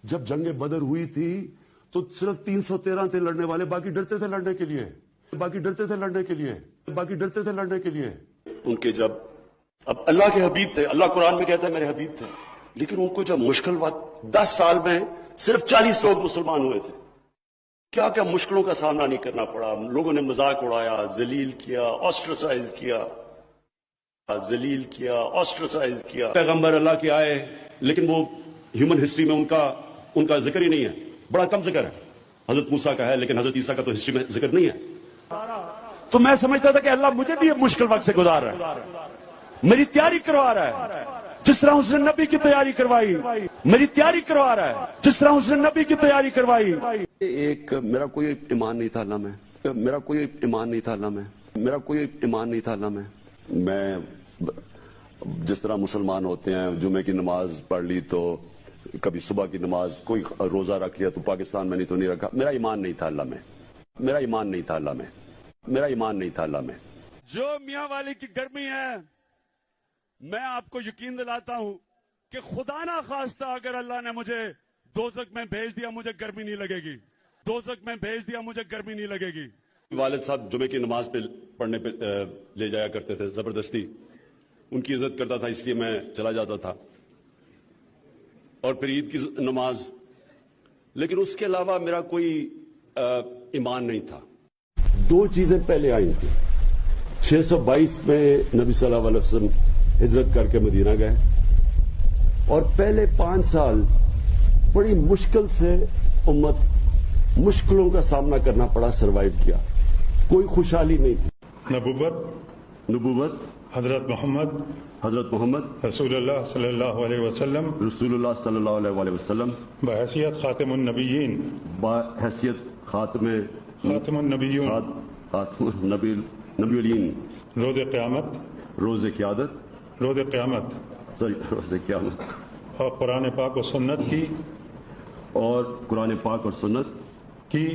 جب جنگ بدر ہوئی تھی تو صرف 313 تھے لڑنے والے، باقی ڈرتے تھے لڑنے کے لیے، باقی ڈرتے تھے لڑنے کے لیے، باقی ڈرتے تھے لڑنے کے لیے۔ ان کے جب اب اللہ کے حبیب تھے، اللہ قرآن میں کہتا ہے میرے حبیب تھے، لیکن ان کو جب مشکل وقت 10 سال میں صرف 40 لوگ مسلمان ہوئے تھے، کیا کیا مشکلوں کا سامنا نہیں کرنا پڑا۔ لوگوں نے مذاق اڑایا، ذلیل کیا، آسٹرسائز کیا، ذلیل کیا، آسٹرسائز کیا۔ پیغمبر اللہ کے آئے لیکن وہ ہیومن ہسٹری میں ان کا ذکر ہی نہیں ہے، بڑا کم ذکر ہے۔ حضرت موسیٰ کا ہے لیکن حضرت عیسیٰ کا تو ہسٹری میں ذکر نہیں ہے۔ تو میں سمجھتا تھا کہ اللہ مجھے بھی مشکل وقت سے گزار رہا ہے، میری تیاری کروا رہا ہے، جس طرح اس نے نبی کی تیاری کروائی، میری تیاری کروا رہا ہے جس طرح اس نے نبی کی تیاری کروائی۔ میرا کوئی ایمان نہیں تھا اللہ میں، میرا کوئی ایمان نہیں تھا اللہ میں، میرا کوئی ایمان نہیں تھا اللہ میں۔ میں جس طرح مسلمان ہوتے ہیں، جمعے کی نماز پڑھ لی تو کبھی صبح کی نماز، کوئی روزہ رکھ لیا تو پاکستان میں نہیں تو نہیں رکھا، میرا ایمان نہیں تھا اللہ میں، میرا ایمان نہیں تھا اللہ میں، میرا ایمان نہیں تھا اللہ میں۔ جو میاں والی کی گرمی ہے، میں آپ کو یقین دلاتا ہوں کہ خدا نہ خواستہ اگر اللہ نے مجھے دوزخ میں بھیج دیا مجھے گرمی نہیں لگے گی، دوزخ میں بھیج دیا مجھے گرمی نہیں لگے گی۔ والد صاحب جمعے کی نماز پہ پڑھنے پہ لے جایا کرتے تھے زبردستی، ان کی عزت کرتا تھا اس لیے میں چلا جاتا تھا، اور پھر عید کی نماز، لیکن اس کے علاوہ میرا کوئی ایمان نہیں تھا۔ دو چیزیں پہلے آئی تھی۔ 622 میں نبی صلی اللہ علیہ وسلم ہجرت کر کے مدینہ گئے، اور پہلے 5 سال بڑی مشکل سے امت مشکلوں کا سامنا کرنا پڑا، سروائیو کیا، کوئی خوشحالی نہیں تھی۔ نبوت حضرت محمد رسول اللہ صلی اللہ علیہ وسلم بحیثیت خاتم النبیین، خاتم النبی الین، روز قیامت، روز قیامت، اور قرآن پاک و سنت کی اور قرآن پاک اور سنت کی